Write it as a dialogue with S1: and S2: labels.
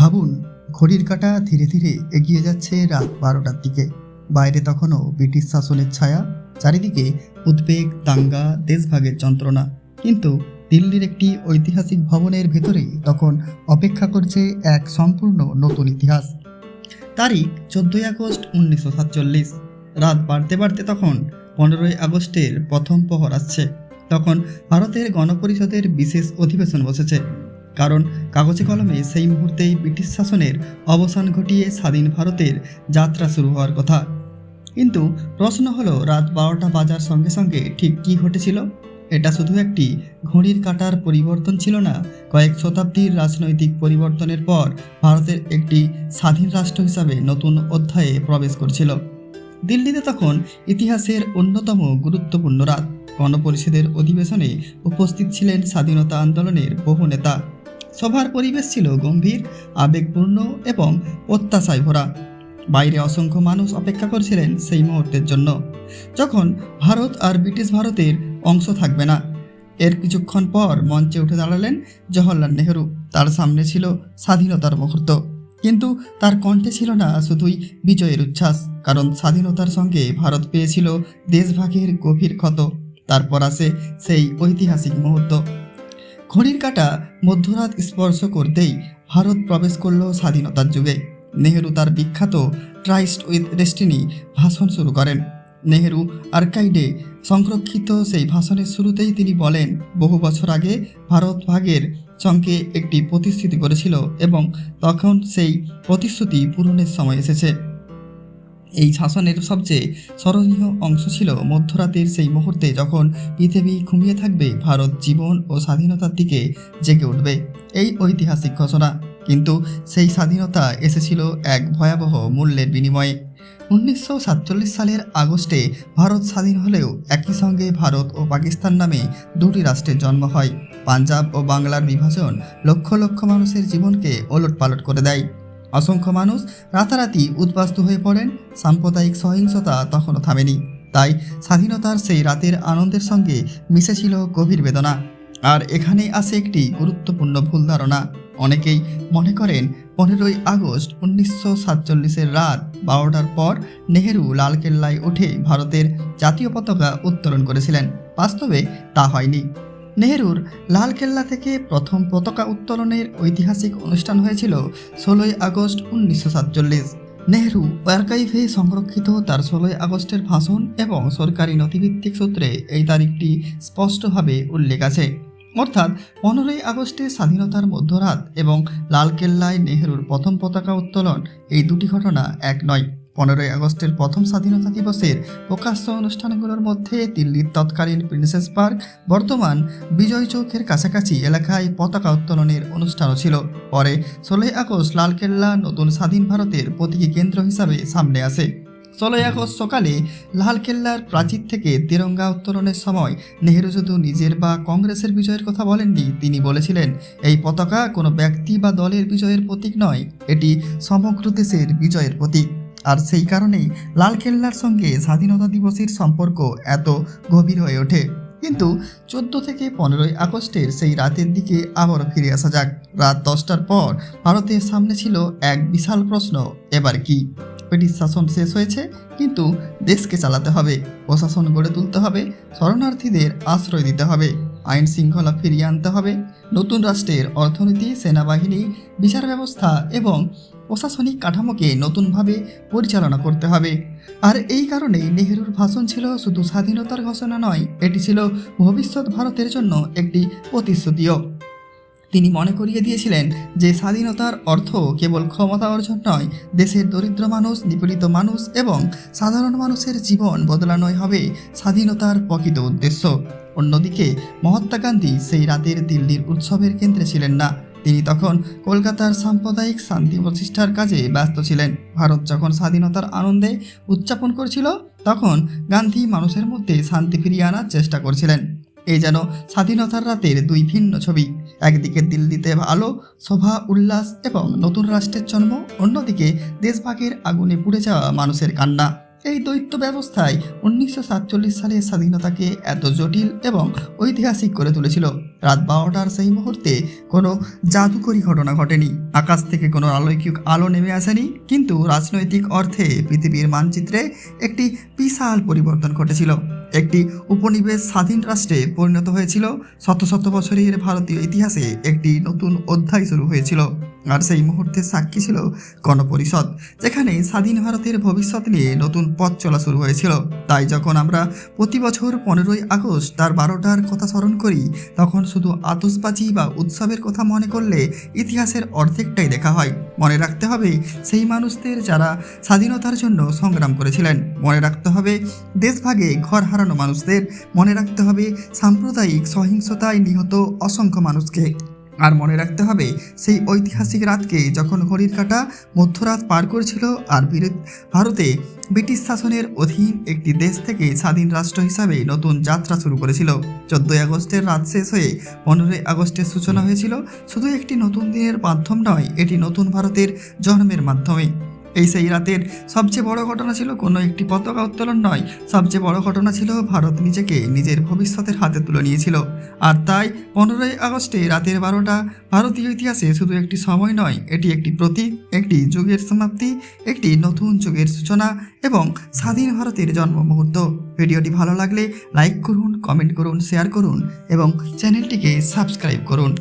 S1: ভাবুন, ঘড়ির কাঁটা ধীরে ধীরে এগিয়ে যাচ্ছে রাত 12টার দিকে। বাইরে তখনও ব্রিটিশ শাসনের ছায়া, চারিদিকে উদ্বেগ, দাঙ্গা, দেশভাগের যন্ত্রণা। কিন্তু দিল্লির একটি ঐতিহাসিক ভবনের ভেতরেই তখন অপেক্ষা করছে এক সম্পূর্ণ নতুন ইতিহাস। তারিখ 14ই আগস্ট 1947। রাত বাড়তে বাড়তে তখন 15ই আগস্টের প্রথম প্রহর আসছে। তখন ভারতের গণপরিষদের বিশেষ অধিবেশন বসেছে। কারণ কাগজে কলমে সেই মুহূর্তেই ব্রিটিশ শাসনের অবসান ঘটিয়ে স্বাধীন ভারতের যাত্রা শুরু হওয়ার কথা। কিন্তু প্রশ্ন হলো, রাত 12টা বাজার সঙ্গে সঙ্গে ঠিক কী ঘটেছিল? এটা শুধু একটি ঘড়ির কাঁটার পরিবর্তন ছিল না, কয়েক শতাব্দীর রাজনৈতিক পরিবর্তনের পর ভারতের একটি স্বাধীন রাষ্ট্র হিসাবে নতুন অধ্যায়ে প্রবেশ করছিল। দিল্লিতে তখন ইতিহাসের অন্যতম গুরুত্বপূর্ণ রাত। গণপরিষদের অধিবেশনে উপস্থিত ছিলেন স্বাধীনতা আন্দোলনের বহু নেতা। সভার পরিবেশ ছিল গম্ভীর, আবেগপূর্ণ এবং প্রত্যাশায় ভরা। বাইরে অসংখ্য মানুষ অপেক্ষা করছিলেন সেই মুহূর্তের জন্য, যখন ভারত আর ব্রিটিশ ভারতের অংশ থাকবে না। এর কিছুক্ষণ পর মঞ্চে উঠে দাঁড়ালেন জওহরলাল নেহরু। তার সামনে ছিল স্বাধীনতার মুহূর্ত, কিন্তু তার কণ্ঠে ছিল না শুধুই বিজয়ের উচ্ছ্বাস, কারণ স্বাধীনতার সঙ্গে ভারত পেয়েছিল দেশভাগের গভীর ক্ষত। তারপর আসে সেই ঐতিহাসিক মুহূর্ত। ঘড়ির কাঁটা মধ্যরাত স্পর্শ করতেই ভারত প্রবেশ করল স্বাধীনতার যুগে। নেহেরু তার বিখ্যাত ট্রাইস্ট উইথ ডেস্টিনি ভাষণ শুরু করেন। নেহেরু আর্কাইভে সংরক্ষিত সেই ভাষণের শুরুতেই তিনি বলেন, বহু বছর আগে ভারত ভাগের সঙ্গে একটি প্রতিশ্রুতি করেছিল এবং তখন সেই প্রতিশ্রুতি পূরণের সময় এসেছে। এই শাসনের সবচেয়ে স্মরণীয় অংশ ছিল মধ্যরাতের সেই মুহূর্তে, যখন পৃথিবী ঘুমিয়ে থাকবে, ভারত জীবন ও স্বাধীনতার দিকে জেগে উঠবে। এই ঐতিহাসিক ঘোষণা, কিন্তু সেই স্বাধীনতা এসেছিল এক ভয়াবহ মূল্যের বিনিময়ে। 1947 সালের আগস্টে ভারত স্বাধীন হলেও একই সঙ্গে ভারত ও পাকিস্তান নামে দুটি রাষ্ট্রের জন্ম হয়। পাঞ্জাব ও বাংলার বিভাজন লক্ষ লক্ষ মানুষের জীবনকে ওলটপালট করে দেয়। অসংখ্য মানুষ রাতারাতি উদ্বাস্তু হয়ে পড়েন। সাম্প্রদায়িক সহিংসতা তখনও থামেনি। তাই স্বাধীনতার সেই রাতের আনন্দের সঙ্গে মিশেছিল গভীর বেদনা। আর এখানে আসে একটি গুরুত্বপূর্ণ ভুল ধারণা। অনেকেই মনে করেন 15ই আগস্ট 1947 রাত 12টার পর নেহেরু লালকেল্লায় উঠে ভারতের জাতীয় পতাকা উত্তোলন করেছিলেন। বাস্তবে তা হয়নি। নেহেরুর লালকেল্লা থেকে প্রথম পতাকা উত্তোলনের ঐতিহাসিক অনুষ্ঠান হয়েছিল 16ই আগস্ট 1947। নেহেরু আর্কাইভে সংরক্ষিত তার 16ই আগস্টের ভাষণ এবং সরকারি নথিভিত্তিক সূত্রে এই তারিখটি স্পষ্টভাবে উল্লেখ আছে। অর্থাৎ 15ই আগস্টে স্বাধীনতার মধ্যরাত এবং লালকেল্লায় নেহেরুর প্রথম পতাকা উত্তোলন, এই দুটি ঘটনা এক নয়। 15ই আগস্টের প্রথম স্বাধীনতা দিবসের প্রকাশ্য অনুষ্ঠানগুলোর মধ্যে দিল্লির তৎকালীন প্রিন্সেস পার্ক, বর্তমান বিজয় চৌকের কাছাকাছি এলাকায় পতাকা উত্তোলনের অনুষ্ঠানও ছিল। পরে 16ই আগস্ট লালকেল্লা নতুন স্বাধীন ভারতের প্রতীকী কেন্দ্র হিসাবে সামনে আসে। 16ই আগস্ট সকালে লালকেল্লার প্রাচীর থেকে তিরঙ্গা উত্তোলনের সময় নেহেরু শুধু নিজের বা কংগ্রেসের বিজয়ের কথা বলেননি, তিনি বলেছিলেন, এই পতাকা কোনো ব্যক্তি বা দলের বিজয়ের প্রতীক নয়, এটি সমগ্র দেশের বিজয়ের প্রতীক। আর সেই কারণেই লালকেল্লার সঙ্গে স্বাধীনতা দিবসের সম্পর্ক এত গভীর হয়ে ওঠে। কিন্তু 14 থেকে 15ই আগস্টের সেই রাতের দিকে আবারও ফিরে আসা যাক। রাত 10টার পর ভারতের সামনে ছিল এক বিশাল প্রশ্ন, এবার কি? ব্রিটিশ শাসন শেষ হয়েছে, কিন্তু দেশকে চালাতে হবে, প্রশাসন গড়ে তুলতে হবে, শরণার্থীদের আশ্রয় দিতে হবে, আইন শৃঙ্খলা ফিরিয়ে আনতে হবে, নতুন রাষ্ট্রের অর্থনীতি, সেনাবাহিনী, বিচার ব্যবস্থা এবং প্রশাসনিক কাঠামোকে নতুনভাবে পরিচালনা করতে হবে। আর এই কারণেই নেহেরুর ভাষণ ছিল শুধু স্বাধীনতার ঘোষণা নয়, এটি ছিল ভবিষ্যৎ ভারতের জন্য একটি প্রতিশ্রুতিও। তিনি মনে করিয়ে দিয়েছিলেন যে স্বাধীনতার অর্থ কেবল ক্ষমতা অর্জন নয়, দেশের দরিদ্র মানুষ, নিপীড়িত মানুষ এবং সাধারণ মানুষের জীবন বদলানোই হবে স্বাধীনতার প্রকৃত উদ্দেশ্য। অন্যদিকে মহাত্মা গান্ধী সেই রাতের দিল্লির উৎসবের কেন্দ্রে ছিলেন না। তিনি তখন কলকাতার সাম্প্রদায়িক শান্তি প্রতিষ্ঠার কাজে ব্যস্ত ছিলেন। ভারত যখন স্বাধীনতার আনন্দে উদযাপন করছিল, তখন গান্ধী মানুষের মধ্যে শান্তি ফিরিয়ে আনার চেষ্টা করছিলেন। এই যেন স্বাধীনতার রাতের দুই ভিন্ন ছবি। একদিকে দিল্লিতে আলো, শোভা, উল্লাস এবং নতুন রাষ্ট্রের জন্ম, অন্যদিকে দেশভাগের আগুনে পুড়ে যাওয়া মানুষের কান্না। এই দ্বৈত ব্যবস্থায় 1947 সালে স্বাধীনতাকে এত জটিল এবং ঐতিহাসিক করে তুলেছিল। রাত 12টার সেই মুহূর্তে কোনো জাদুকরী ঘটনা ঘটেনি, আকাশ থেকে কোনো অলৌকিক আলো নেমে আসেনি, কিন্তু রাজনৈতিক অর্থে পৃথিবীর মানচিত্রে একটি বিশাল পরিবর্তন ঘটেছিল। একটি উপনিবেশ স্বাধীন রাষ্ট্রে পরিণত হয়েছিল। শত শত বছরের ভারতীয় ইতিহাসে একটি নতুন অধ্যায় শুরু হয়েছিল। আর সেই মুহূর্তে সাক্ষী ছিল গণপরিষদ, যেখানে স্বাধীন ভারতের ভবিষ্যৎ নিয়ে নতুন পথ চলা শুরু হয়েছিল। তাই যখন আমরা প্রতি বছর 15ই আগস্ট তার 12টার কথা স্মরণ করি, তখন শুধু আতশবাজি বা উৎসবের কথা মনে করলে ইতিহাসের অর্ধেকটাই দেখা হয়। মনে রাখতে হবে সেই মানুষদের যারা স্বাধীনতার জন্য সংগ্রাম করেছিলেন। মনে রাখতে হবে দেশভাগে ঘর হারানো মানুষদের। মনে রাখতে হবে সাম্প্রদায়িক সহিংসতায় নিহত অসংখ্য মানুষকে। আর মনে রাখতে হবে সেই ঐতিহাসিক রাতকে যখন ঘড়ির কাঁটা মধ্যরাত পার করছিল আর ভারতে ব্রিটিশ শাসনের অধীন একটি দেশ থেকে স্বাধীন রাষ্ট্র হিসাবে নতুন যাত্রা শুরু করেছিল। 14ই আগস্টের রাত শেষ হয়ে 15ই আগস্টের সূচনা হয়েছিল শুধু একটি নতুন দিনের মাধ্যম নয়, এটি নতুন ভারতের জন্মের মাধ্যমে। এই সেই রাতের সবচেয়ে বড় ঘটনা ছিল কোনো একটি পতাকা উত্তোলন নয়, সবচেয়ে বড় ঘটনা ছিল ভারত নিজেকে নিজের ভবিষ্যতের হাতে তুলে নিয়েছিল। আর তাই 15ই আগস্টে রাতের 12টা ভারতীয় ইতিহাসে শুধু একটি সময় নয়, এটি একটি প্রতীক, একটি যুগের সমাপ্তি, একটি নতুন যুগের সূচনা এবং স্বাধীন ভারতের জন্ম মুহূর্ত। ভিডিওটি ভালো লাগলে লাইক করুন, কমেন্ট করুন, শেয়ার করুন এবং চ্যানেলটিকে সাবস্ক্রাইব করুন।